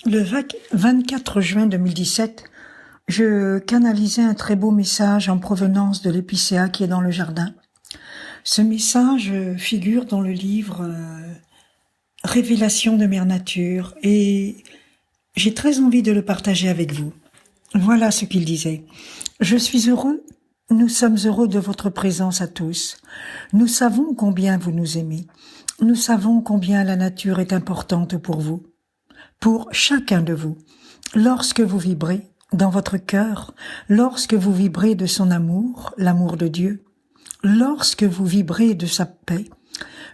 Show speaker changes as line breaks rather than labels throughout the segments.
Le 24 juin 2017, je canalisais un très beau message en provenance de l'épicéa qui est dans le jardin. Ce message figure dans le livre Révélation de Mère Nature et j'ai très envie de le partager avec vous. Voilà ce qu'il disait. Je suis heureux, nous sommes heureux de votre présence à tous. Nous savons combien vous nous aimez. Nous savons combien la nature est importante pour vous, pour chacun de vous. Lorsque vous vibrez dans votre cœur, lorsque vous vibrez de son amour, l'amour de Dieu, lorsque vous vibrez de sa paix,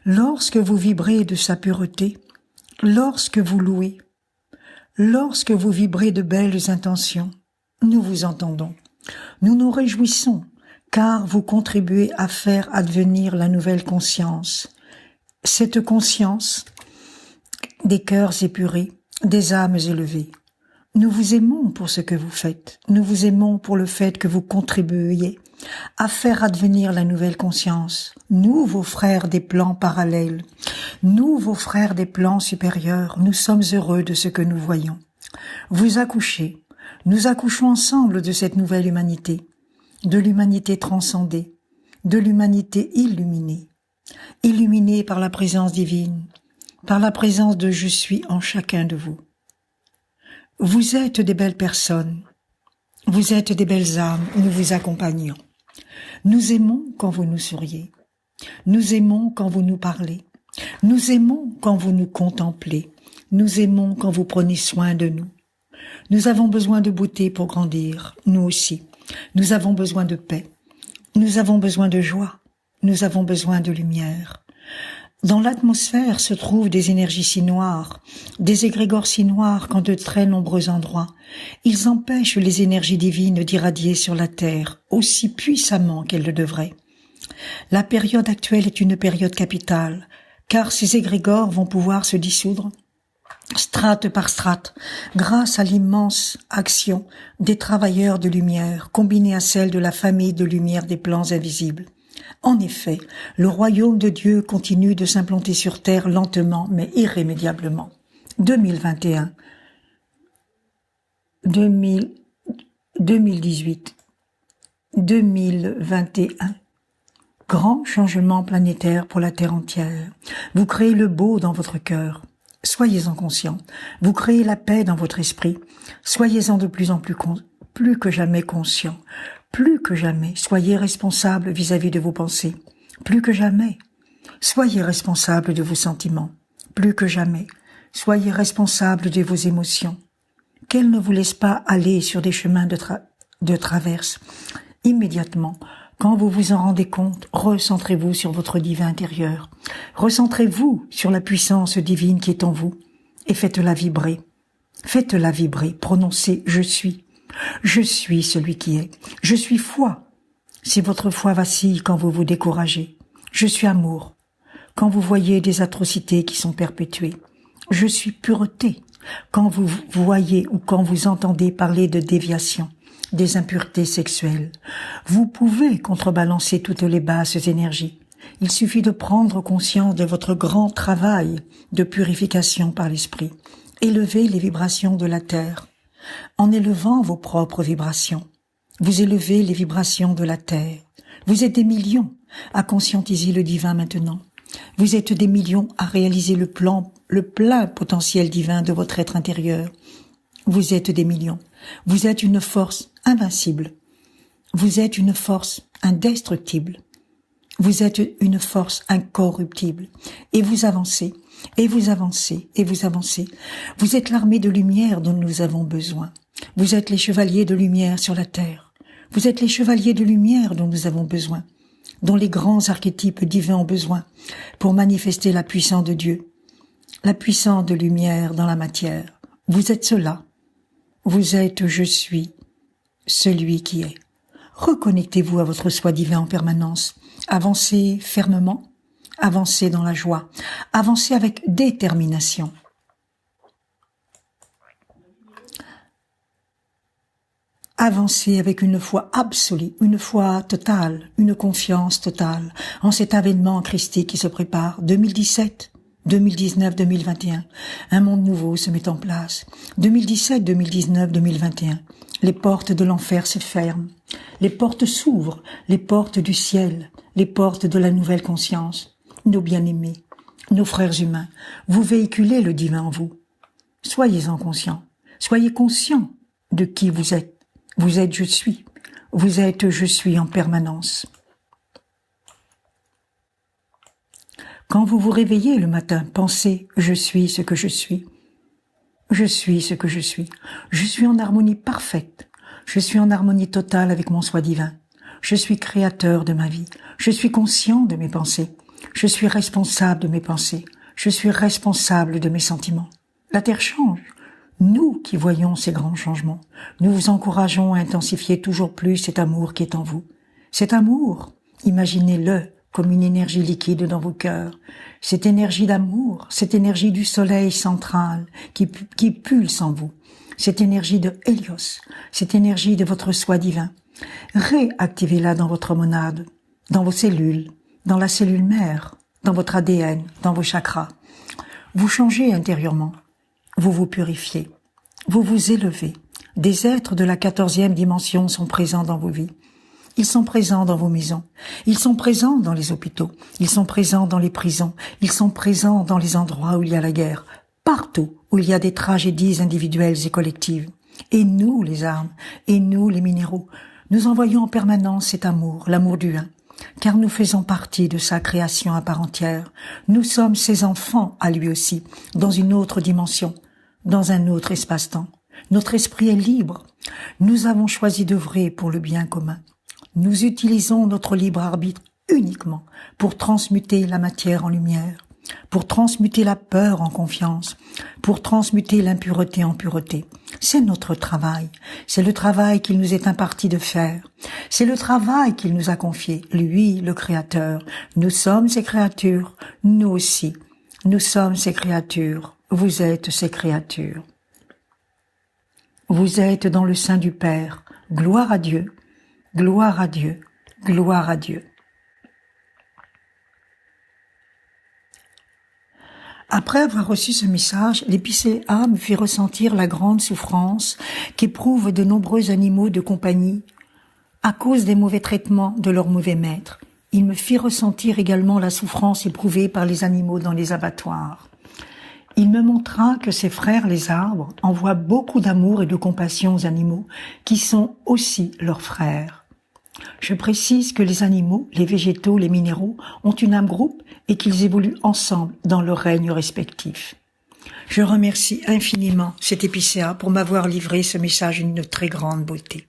lorsque vous vibrez de sa pureté, lorsque vous louez, lorsque vous vibrez de belles intentions, nous vous entendons. Nous nous réjouissons, car vous contribuez à faire advenir la nouvelle conscience. Cette conscience des cœurs épurés, des âmes élevées. Nous vous aimons pour ce que vous faites. Nous vous aimons pour le fait que vous contribuiez à faire advenir la nouvelle conscience. Nous, vos frères des plans parallèles, nous, vos frères des plans supérieurs, nous sommes heureux de ce que nous voyons. Vous accouchez, nous accouchons ensemble de cette nouvelle humanité, de l'humanité transcendée, de l'humanité illuminée, illuminée par la présence divine, par la présence de je suis en chacun de vous. Vous êtes des belles personnes, vous êtes des belles âmes, nous vous accompagnons. Nous aimons quand vous nous souriez, nous aimons quand vous nous parlez, nous aimons quand vous nous contemplez, nous aimons quand vous prenez soin de nous. Nous avons besoin de beauté pour grandir, nous aussi. Nous avons besoin de paix, nous avons besoin de joie, nous avons besoin de lumière. Dans l'atmosphère se trouvent des énergies si noires, des égrégores si noirs qu'en de très nombreux endroits, ils empêchent les énergies divines d'irradier sur la terre aussi puissamment qu'elles le devraient. La période actuelle est une période capitale, car ces égrégores vont pouvoir se dissoudre strate par strate, grâce à l'immense action des travailleurs de lumière, combinée à celle de la famille de lumière des plans invisibles. En effet, le royaume de Dieu continue de s'implanter sur terre lentement mais irrémédiablement. 2021, 2018, 2021. Grand changement planétaire pour la terre entière. Vous créez le beau dans votre cœur. Soyez-en conscients. Vous créez la paix dans votre esprit. Soyez-en de plus en plus que jamais conscients. Plus que jamais, soyez responsables vis-à-vis de vos pensées. Plus que jamais, soyez responsables de vos sentiments. Plus que jamais, soyez responsables de vos émotions. Qu'elles ne vous laissent pas aller sur des chemins de traverse. Immédiatement, quand vous vous en rendez compte, recentrez-vous sur votre divin intérieur. Recentrez-vous sur la puissance divine qui est en vous et faites-la vibrer. Faites-la vibrer, prononcez « Je suis ». Je suis celui qui est. Je suis foi. Si votre foi vacille quand vous vous découragez. Je suis amour. Quand vous voyez des atrocités qui sont perpétuées. Je suis pureté. Quand vous voyez ou quand vous entendez parler de déviation, des impuretés sexuelles. Vous pouvez contrebalancer toutes les basses énergies. Il suffit de prendre conscience de votre grand travail de purification par l'esprit. Élevez les vibrations de la terre. En élevant vos propres vibrations, vous élevez les vibrations de la terre. Vous êtes des millions à conscientiser le divin maintenant. Vous êtes des millions à réaliser le plein potentiel divin de votre être intérieur. Vous êtes des millions. Vous êtes une force invincible. Vous êtes une force indestructible. Vous êtes une force incorruptible. Et vous avancez. Et vous avancez, et vous avancez. Vous êtes l'armée de lumière dont nous avons besoin. Vous êtes les chevaliers de lumière sur la terre. Vous êtes les chevaliers de lumière dont nous avons besoin, dont les grands archétypes divins ont besoin pour manifester la puissance de Dieu, la puissance de lumière dans la matière. Vous êtes cela. Vous êtes je suis, celui qui est. Reconnectez-vous à votre soi divin en permanence. Avancez fermement. Avancez dans la joie, avancez avec détermination. Avancez avec une foi absolue, une foi totale, une confiance totale en cet avènement christique qui se prépare. 2017, 2019-2021. Un monde nouveau se met en place. 2017-2019-2021. Les portes de l'enfer se ferment. Les portes s'ouvrent, les portes du ciel, les portes de la nouvelle conscience. Nos bien-aimés, nos frères humains, vous véhiculez le divin en vous. Soyez-en conscients. Soyez conscients de qui vous êtes. Vous êtes je suis. Vous êtes je suis en permanence. Quand vous vous réveillez le matin, pensez « Je suis ce que je suis ». Je suis ce que je suis. Je suis en harmonie parfaite. Je suis en harmonie totale avec mon soi divin. Je suis créateur de ma vie. Je suis conscient de mes pensées. Je suis responsable de mes pensées. Je suis responsable de mes sentiments. La Terre change. Nous qui voyons ces grands changements, nous vous encourageons à intensifier toujours plus cet amour qui est en vous. Cet amour, imaginez-le comme une énergie liquide dans vos cœurs. Cette énergie d'amour, cette énergie du soleil central qui pulse en vous. Cette énergie de Hélios, cette énergie de votre soi divin. Réactivez-la dans votre monade, dans vos cellules, dans la cellule mère, dans votre ADN, dans vos chakras. Vous changez intérieurement. Vous vous purifiez. Vous vous élevez. Des êtres de la 14e dimension sont présents dans vos vies. Ils sont présents dans vos maisons. Ils sont présents dans les hôpitaux. Ils sont présents dans les prisons. Ils sont présents dans les endroits où il y a la guerre. Partout où il y a des tragédies individuelles et collectives. Et nous, les âmes, et nous, les minéraux, nous envoyons en permanence cet amour, l'amour du un. Car nous faisons partie de sa création à part entière. Nous sommes ses enfants à lui aussi, dans une autre dimension, dans un autre espace-temps. Notre esprit est libre. Nous avons choisi d'œuvrer pour le bien commun. Nous utilisons notre libre arbitre uniquement pour transmuter la matière en lumière, pour transmuter la peur en confiance, pour transmuter l'impureté en pureté. C'est notre travail. C'est le travail qu'il nous est imparti de faire. C'est le travail qu'il nous a confié, lui, le Créateur. Nous sommes ses créatures, nous aussi. Nous sommes ses créatures. Vous êtes ses créatures. Vous êtes dans le sein du Père. Gloire à Dieu. Gloire à Dieu, gloire à Dieu. Après avoir reçu ce message, l'épicéa me fit ressentir la grande souffrance qu'éprouvent de nombreux animaux de compagnie à cause des mauvais traitements de leurs mauvais maîtres. Il me fit ressentir également la souffrance éprouvée par les animaux dans les abattoirs. Il me montra que ses frères les arbres envoient beaucoup d'amour et de compassion aux animaux qui sont aussi leurs frères. Je précise que les animaux, les végétaux, les minéraux ont une âme groupe et qu'ils évoluent ensemble dans leurs règnes respectifs. Je remercie infiniment cet épicéa pour m'avoir livré ce message d'une très grande beauté.